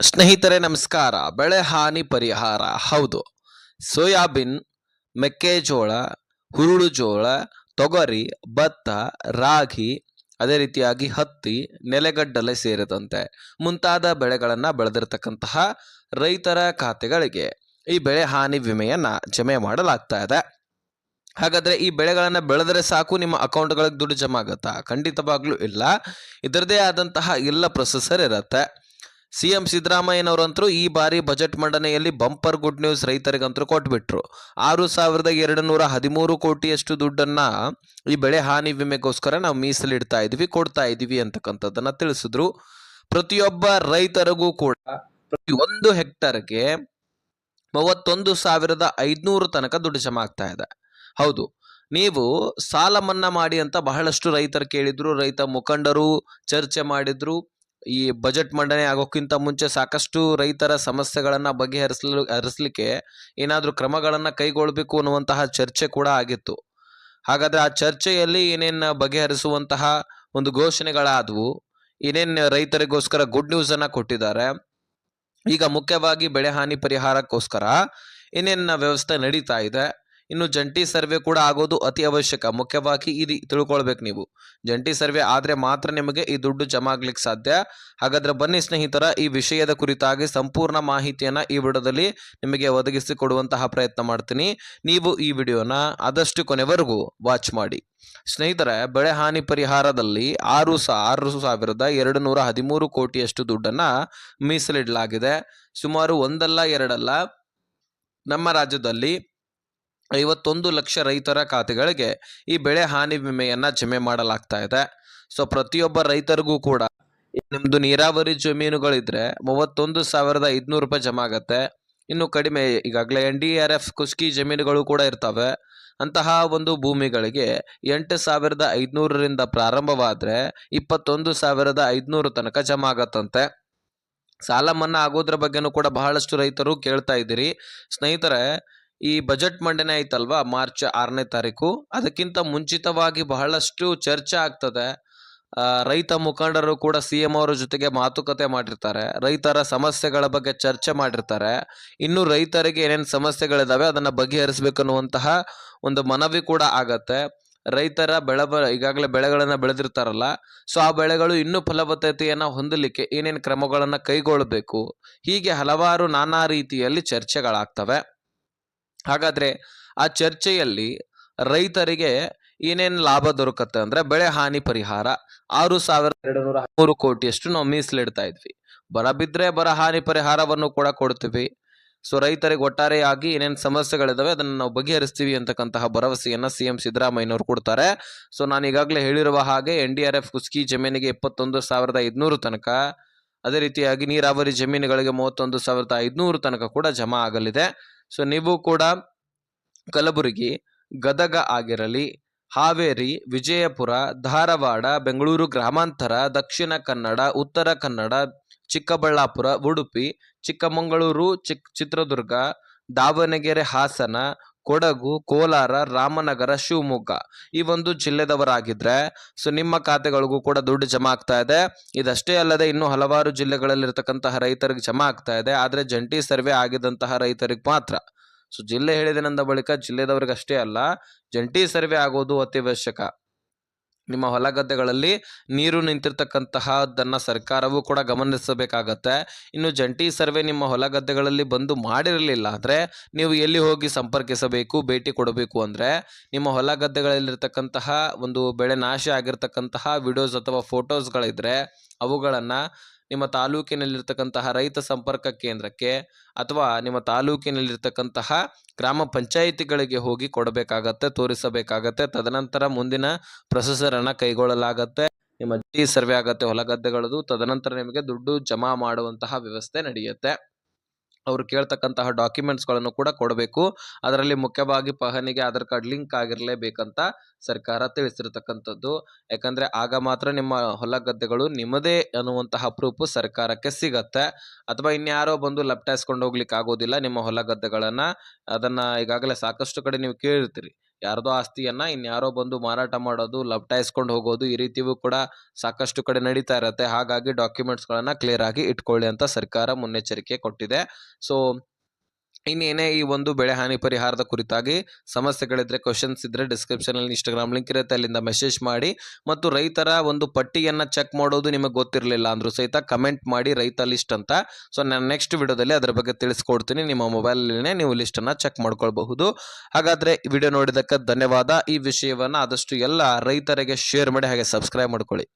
ಸ್ನೇಹಿತರೆ ನಮಸ್ಕಾರ. ಬೆಳೆ ಹಾನಿ ಪರಿಹಾರ. ಹೌದು, ಸೋಯಾಬೀನ್, ಮೆಕ್ಕೆಜೋಳ, ಹುರುಳು ಜೋಳ, ತೊಗರಿ, ಭತ್ತ, ರಾಗಿ, ಅದೇ ರೀತಿಯಾಗಿ ಹತ್ತಿ, ನೆಲಗಡ್ಡಲೆ ಸೇರಿದಂತೆ ಮುಂತಾದ ಬೆಳೆಗಳನ್ನು ಬೆಳೆದಿರತಕ್ಕಂತಹ ರೈತರ ಖಾತೆಗಳಿಗೆ ಈ ಬೆಳೆ ಹಾನಿ ವಿಮೆಯನ್ನ ಜಮೆ ಮಾಡಲಾಗ್ತಾ ಇದೆ. ಹಾಗಾದ್ರೆ ಈ ಬೆಳೆಗಳನ್ನ ಬೆಳೆದರೆ ಸಾಕು ನಿಮ್ಮ ಅಕೌಂಟ್ಗಳಿಗೆ ದುಡ್ಡು ಜಮಾ ಆಗುತ್ತಾ? ಖಂಡಿತವಾಗ್ಲೂ ಇಲ್ಲ. ಇದರದೇ ಆದಂತಹ ಎಲ್ಲ ಪ್ರೊಸೆಸರ್ ಇರುತ್ತೆ. ಸಿಎಂ ಸಿದ್ದರಾಮಯ್ಯನವರಂತರೂ ಈ ಬಾರಿ ಬಜೆಟ್ ಮಂಡನೆಯಲ್ಲಿ ಬಂಪರ್ ಗುಡ್ ನ್ಯೂಸ್ ರೈತರಿಗಂತೂ ಕೊಟ್ಬಿಟ್ರು. 6,213 ಕೋಟಿಯಷ್ಟು ದುಡ್ಡನ್ನ ಈ ಬೆಳೆ ಹಾನಿ ವಿಮೆಗೋಸ್ಕರ ನಾವು ಮೀಸಲಿಡ್ತಾ ಇದೀವಿ, ಕೊಡ್ತಾ ಇದೀವಿ ಅಂತಕ್ಕಂಥದ್ದನ್ನ ತಿಳಿಸಿದ್ರು. ಪ್ರತಿಯೊಬ್ಬ ರೈತರಿಗೂ ಕೂಡ ಪ್ರತಿ 1 ಹೆಕ್ಟರ್ಗೆ 31,500 ತನಕ ದುಡ್ಡು ಜಮಾ ಆಗ್ತಾ ಇದೆ. ಹೌದು, ನೀವು ಸಾಲ ಮನ್ನಾ ಮಾಡಿ ಅಂತ ಬಹಳಷ್ಟು ರೈತರು ಕೇಳಿದ್ರು, ರೈತ ಮುಖಂಡರು ಚರ್ಚೆ ಮಾಡಿದ್ರು. ಈ ಬಜೆಟ್ ಮಂಡನೆ ಆಗೋಕ್ಕಿಂತ ಮುಂಚೆ ಸಾಕಷ್ಟು ರೈತರ ಸಮಸ್ಯೆಗಳನ್ನ ಹರಿಸಲಿಕ್ಕೆ ಏನಾದರೂ ಕ್ರಮಗಳನ್ನ ಕೈಗೊಳ್ಳಬೇಕು ಅನ್ನುವಂತಹ ಚರ್ಚೆ ಕೂಡ ಆಗಿತ್ತು. ಹಾಗಾದ್ರೆ ಆ ಚರ್ಚೆಯಲ್ಲಿ ಏನೇನು ಬಗೆಹರಿಸುವಂತಹ ಒಂದು ಘೋಷಣೆಗಳಾದವು, ಏನೇನು ರೈತರಿಗೋಸ್ಕರ ಗುಡ್ ನ್ಯೂಸ್ ಅನ್ನ ಕೊಟ್ಟಿದ್ದಾರೆ, ಈಗ ಮುಖ್ಯವಾಗಿ ಬೆಳೆ ಹಾನಿ ಪರಿಹಾರಕ್ಕೋಸ್ಕರ ಏನೇನು ವ್ಯವಸ್ಥೆ ನಡೀತಾ ಇದೆ, ಇನ್ನು ಜಂಟಿ ಸರ್ವೆ ಕೂಡ ಆಗೋದು ಅತಿ ಅವಶ್ಯಕ. ಮುಖ್ಯವಾಗಿ ಇದು ತಿಳ್ಕೊಳ್ಬೇಕು ನೀವು. ಜಂಟಿ ಸರ್ವೆ ಆದ್ರೆ ಮಾತ್ರ ನಿಮಗೆ ಈ ದುಡ್ಡು ಜಮಾ ಆಗ್ಲಿಕ್ಕೆ ಸಾಧ್ಯ. ಹಾಗಾದ್ರೆ ಬನ್ನಿ ಸ್ನೇಹಿತರ, ಈ ವಿಷಯದ ಕುರಿತಾಗಿ ಸಂಪೂರ್ಣ ಮಾಹಿತಿಯನ್ನ ಈ ವಿಡಿಯೋದಲ್ಲಿ ನಿಮಗೆ ಒದಗಿಸಿ ಕೊಡುವಂತಹ ಪ್ರಯತ್ನ ಮಾಡ್ತೀನಿ. ನೀವು ಈ ವಿಡಿಯೋನ ಆದಷ್ಟು ಕೊನೆವರೆಗೂ ವಾಚ್ ಮಾಡಿ. ಸ್ನೇಹಿತರೆ, ಬೆಳೆ ಹಾನಿ ಪರಿಹಾರದಲ್ಲಿ 6,213 ಕೋಟಿಯಷ್ಟು ದುಡ್ಡನ್ನ ಮೀಸಲಿಡಲಾಗಿದೆ. ಸುಮಾರು ಒಂದಲ್ಲ ಎರಡಲ್ಲ, ನಮ್ಮ ರಾಜ್ಯದಲ್ಲಿ 51 ಲಕ್ಷ ರೈತರ ಖಾತೆಗಳಿಗೆ ಈ ಬೆಳೆ ಹಾನಿ ವಿಮೆಯನ್ನ ಜಮೆ ಮಾಡಲಾಗ್ತಾ ಇದೆ. ಸೊ ಪ್ರತಿಯೊಬ್ಬ ರೈತರಿಗೂ ಕೂಡ ನಿಮ್ದು ನೀರಾವರಿ ಜಮೀನುಗಳಿದ್ರೆ 31,500 ರೂಪಾಯಿ ಜಮಾ ಆಗತ್ತೆ. ಇನ್ನು ಕಡಿಮೆ, ಈಗಾಗಲೇ NDRF ಕುಸ್ಕಿ ಜಮೀನುಗಳು ಕೂಡ ಇರ್ತವೆ. ಅಂತಹ ಒಂದು ಭೂಮಿಗಳಿಗೆ 8,500ರಿಂದ ಪ್ರಾರಂಭವಾದ್ರೆ 21,500 ತನಕ ಜಮಾ ಆಗತ್ತಂತೆ. ಸಾಲ ಮನ್ನಾ ಆಗೋದ್ರ ಬಗ್ಗೆನೂ ಕೂಡ ಬಹಳಷ್ಟು ರೈತರು ಕೇಳ್ತಾ ಇದ್ದೀರಿ. ಸ್ನೇಹಿತರೆ, ಈ ಬಜೆಟ್ ಮಂಡನೆ ಆಯ್ತಲ್ವಾ ಮಾರ್ಚ್ 6ನೇ ತಾರೀಕು, ಅದಕ್ಕಿಂತ ಮುಂಚಿತವಾಗಿ ಬಹಳಷ್ಟು ಚರ್ಚೆ ಆಗ್ತದೆ. ರೈತ ಮುಖಂಡರು ಕೂಡ CM ಅವರ ಜೊತೆಗೆ ಮಾತುಕತೆ ಮಾಡಿರ್ತಾರೆ, ರೈತರ ಸಮಸ್ಯೆಗಳ ಬಗ್ಗೆ ಚರ್ಚೆ ಮಾಡಿರ್ತಾರೆ. ಇನ್ನು ರೈತರಿಗೆ ಏನೇನು ಸಮಸ್ಯೆಗಳಿದಾವೆ ಅದನ್ನ ಬಗೆಹರಿಸಬೇಕನ್ನುವಂತಹ ಒಂದು ಮನವಿ ಕೂಡ ಆಗತ್ತೆ. ರೈತರ ಈಗಾಗಲೇ ಬೆಳೆಗಳನ್ನ ಬೆಳೆದಿರ್ತಾರಲ್ಲ, ಸೊ ಆ ಬೆಳೆಗಳು ಇನ್ನೂ ಫಲವತ್ತತೆಯನ್ನ ಹೊಂದಲಿಕ್ಕೆ ಏನೇನು ಕ್ರಮಗಳನ್ನ ಕೈಗೊಳ್ಳಬೇಕು, ಹೀಗೆ ಹಲವಾರು ನಾನಾ ರೀತಿಯಲ್ಲಿ ಚರ್ಚೆಗಳಾಗ್ತವೆ. ಹಾಗಾದ್ರೆ ಆ ಚರ್ಚೆಯಲ್ಲಿ ರೈತರಿಗೆ ಏನೇನು ಲಾಭ ದೊರಕತ್ತೆ ಅಂದ್ರೆ, ಬೆಳೆ ಹಾನಿ ಪರಿಹಾರ 6,213 ಕೋಟಿಯಷ್ಟು ನಾವು ಮೀಸಲಿಡ್ತಾ ಇದ್ವಿ. ಬರ ಬಿದ್ರೆ ಬರ ಹಾನಿ ಪರಿಹಾರವನ್ನು ಕೂಡ ಕೊಡ್ತೀವಿ. ಸೊ ರೈತರಿಗೆ ಒಟ್ಟಾರೆಯಾಗಿ ಏನೇನು ಸಮಸ್ಯೆಗಳಿದಾವೆ ಅದನ್ನು ನಾವು ಬಗೆಹರಿಸ್ತೀವಿ ಅಂತಕ್ಕಂತಹ ಭರವಸೆಯನ್ನ CM ಸಿದ್ದರಾಮಯ್ಯನವರು ಕೊಡ್ತಾರೆ. ಸೊ ನಾನು ಈಗಾಗಲೇ ಹೇಳಿರುವ ಹಾಗೆ NDRF ಕುಸ್ಕಿ ಜಮೀನಿಗೆ 21,500 ತನಕ, ಅದೇ ರೀತಿಯಾಗಿ ನೀರಾವರಿ ಜಮೀನುಗಳಿಗೆ 31,500 ತನಕ ಕೂಡ ಜಮಾ ಆಗಲಿದೆ. ಸೊ ನೀವು ಕೂಡ ಕಲಬುರಗಿ, ಗದಗ ಆಗಿರಲಿ, ಹಾವೇರಿ, ವಿಜಯಪುರ, ಧಾರವಾಡ, ಬೆಂಗಳೂರು ಗ್ರಾಮಾಂತರ, ದಕ್ಷಿಣ ಕನ್ನಡ, ಉತ್ತರ ಕನ್ನಡ, ಚಿಕ್ಕಬಳ್ಳಾಪುರ, ಉಡುಪಿ, ಚಿಕ್ಕಮಗಳೂರು, ಚಿತ್ರದುರ್ಗ, ದಾವಣಗೆರೆ, ಹಾಸನ, ಕೊಡಗು, ಕೋಲಾರ, ರಾಮನಗರ, ಶಿವಮೊಗ್ಗ ಈ ಒಂದು ಜಿಲ್ಲೆದವರಾಗಿದ್ರೆ ಸೊ ನಿಮ್ಮ ಖಾತೆಗಳಿಗೂ ಕೂಡ ದುಡ್ಡು ಜಮಾ ಆಗ್ತಾ ಇದೆ. ಇದಷ್ಟೇ ಅಲ್ಲದೆ ಇನ್ನೂ ಹಲವಾರು ಜಿಲ್ಲೆಗಳಲ್ಲಿರ್ತಕ್ಕಂತಹ ರೈತರಿಗೆ ಜಮಾ ಆಗ್ತಾ ಇದೆ. ಆದ್ರೆ ಜಂಟಿ ಸರ್ವೆ ಆಗಿದಂತಹ ರೈತರಿಗೆ ಮಾತ್ರ. ಸೊ ಜಿಲ್ಲೆ ಹೇಳಿದೆನಂದ ಬಳಿಕ ಜಿಲ್ಲೆದವ್ರಿಗೆ ಅಷ್ಟೇ ಅಲ್ಲ, ಜಂಟಿ ಸರ್ವೆ ಆಗೋದು ಅತಿ ಅವಶ್ಯಕ. ನಿಮ್ಮ ಹೊಲ ಗದ್ದೆಗಳಲ್ಲಿ ನೀರು ನಿಂತಿರ್ತಕ್ಕಂತಹದನ್ನ ಸರ್ಕಾರವೂ ಕೂಡ ಗಮನಿಸಬೇಕಾಗತ್ತೆ. ಇನ್ನು ಜಂಟಿ ಸರ್ವೆ ನಿಮ್ಮ ಹೊಲ ಗದ್ದೆಗಳಲ್ಲಿ ಬಂದು ಮಾಡಿರಲಿಲ್ಲ ಅಂದ್ರೆ ನೀವು ಎಲ್ಲಿ ಹೋಗಿ ಸಂಪರ್ಕಿಸಬೇಕು, ಭೇಟಿ ಕೊಡಬೇಕು ಅಂದ್ರೆ, ನಿಮ್ಮ ಹೊಲ ಗದ್ದೆಗಳಲ್ಲಿರ್ತಕ್ಕಂತಹ ಒಂದು ಬೆಳೆ ನಾಶ ಆಗಿರ್ತಕ್ಕಂತಹ ವಿಡಿಯೋಸ್ ಅಥವಾ ಫೋಟೋಸ್ಗಳಿದ್ರೆ ಅವುಗಳನ್ನ ನಿಮ್ಮ ತಾಲೂಕಿನಲ್ಲಿರ್ತಕ್ಕಂತಹ ರೈತ ಸಂಪರ್ಕ ಕೇಂದ್ರಕ್ಕೆ ಅಥವಾ ನಿಮ್ಮ ತಾಲೂಕಿನಲ್ಲಿರ್ತಕ್ಕಂತಹ ಗ್ರಾಮ ಪಂಚಾಯಿತಿಗಳಿಗೆ ಹೋಗಿ ಕೊಡಬೇಕಾಗತ್ತೆ, ತೋರಿಸಬೇಕಾಗತ್ತೆ. ತದನಂತರ ಮುಂದಿನ ಪ್ರೊಸೆಸರ್ ಅನ್ನ ಕೈಗೊಳ್ಳಲಾಗತ್ತೆ. ನಿಮ್ಮ ಜಂಟಿ ಸರ್ವೆ ಆಗತ್ತೆ ಹೊಲ ಗದ್ದೆಗಳದು. ತದನಂತರ ನಿಮಗೆ ದುಡ್ಡು ಜಮಾ ಮಾಡುವಂತಹ ವ್ಯವಸ್ಥೆ ನಡೆಯುತ್ತೆ. ಅವರು ಕೇಳ್ತಕ್ಕಂತಹ ಡಾಕ್ಯುಮೆಂಟ್ಸ್ಗಳನ್ನು ಕೂಡ ಕೊಡಬೇಕು. ಅದರಲ್ಲಿ ಮುಖ್ಯವಾಗಿ ಪಹಣಿಗೆ ಆಧಾರ್ ಕಾರ್ಡ್ ಲಿಂಕ್ ಆಗಿರಲೇಬೇಕಂತ ಸರ್ಕಾರ ತಿಳಿಸಿರ್ತಕ್ಕಂಥದ್ದು. ಯಾಕಂದ್ರೆ ಆಗ ಮಾತ್ರ ನಿಮ್ಮ ಹೊಲ ಗದ್ದೆಗಳು ನಿಮ್ಮದೇ ಅನ್ನುವಂತಹ ಪ್ರೂಫ್ ಸರ್ಕಾರಕ್ಕೆ ಸಿಗತ್ತೆ. ಅಥವಾ ಇನ್ಯಾರೋ ಬಂದು ಲಪ್ಟಾಯಿಸ್ಕೊಂಡು ಹೋಗ್ಲಿಕ್ಕೆ ಆಗೋದಿಲ್ಲ ನಿಮ್ಮ ಹೊಲ ಗದ್ದೆಗಳನ್ನ. ಅದನ್ನ ಈಗಾಗಲೇ ಸಾಕಷ್ಟು ಕಡೆ ನೀವು ಕೇಳಿರ್ತೀರಿ, ಯಾರ್ದೋ ಆಸ್ತಿಯನ್ನ ಇನ್ಯಾರೋ ಬಂದು ಮಾರಾಟ ಮಾಡೋದು, ಲಪಟಾಯಿಸ್ಕೊಂಡು ಹೋಗೋದು ಈ ರೀತಿಯೂ ಕೂಡ ಸಾಕಷ್ಟು ಕಡೆ ನಡೀತಾ ಇರುತ್ತೆ. ಹಾಗಾಗಿ ಡಾಕ್ಯುಮೆಂಟ್ಸ್ಗಳನ್ನ ಕ್ಲಿಯರ್ ಆಗಿ ಇಟ್ಕೊಳ್ಳಿ ಅಂತ ಸರ್ಕಾರ ಮುನ್ನೆಚ್ಚರಿಕೆ ಕೊಟ್ಟಿದೆ. ಸೊ ಇನ್ನೇನೇ ಈ ಒಂದು ಬೆಳೆ ಹಾನಿ ಪರಿಹಾರದ ಕುರಿತಾಗಿ ಸಮಸ್ಯೆಗಳಿದ್ರೆ, ಕ್ವಶನ್ಸ್ ಇದ್ರೆ ಡಿಸ್ಕ್ರಿಪ್ಷನ್ ಅಲ್ಲಿ ಇನ್ಸ್ಟಾಗ್ರಾಮ್ ಲಿಂಕ್ ಇರುತ್ತೆ, ಅಲ್ಲಿಂದ ಮೆಸೇಜ್ ಮಾಡಿ. ಮತ್ತು ರೈತರ ಒಂದು ಪಟ್ಟಿಯನ್ನ ಚೆಕ್ ಮಾಡೋದು ನಿಮಗೆ ಗೊತ್ತಿರಲಿಲ್ಲ ಅಂದ್ರೂ ಸಹಿತ ಕಮೆಂಟ್ ಮಾಡಿ ರೈತ ಲಿಸ್ಟ್ ಅಂತ. ಸೊ ನಾನು ನೆಕ್ಸ್ಟ್ ವಿಡಿಯೋದಲ್ಲಿ ಅದರ ಬಗ್ಗೆ ತಿಳಿಸ್ಕೊಡ್ತೀನಿ. ನಿಮ್ಮ ಮೊಬೈಲಲ್ಲೇ ನೀವು ಲಿಸ್ಟ್ ಅನ್ನ ಚೆಕ್ ಮಾಡ್ಕೊಳ್ಬಹುದು. ಹಾಗಾದ್ರೆ ವಿಡಿಯೋ ನೋಡಿದ್ದಕ್ಕೆ ಧನ್ಯವಾದ. ಈ ವಿಷಯವನ್ನ ಆದಷ್ಟು ಎಲ್ಲ ರೈತರಿಗೆ ಶೇರ್ ಮಾಡಿ, ಹಾಗೆ ಸಬ್ಸ್ಕ್ರೈಬ್ ಮಾಡ್ಕೊಳ್ಳಿ.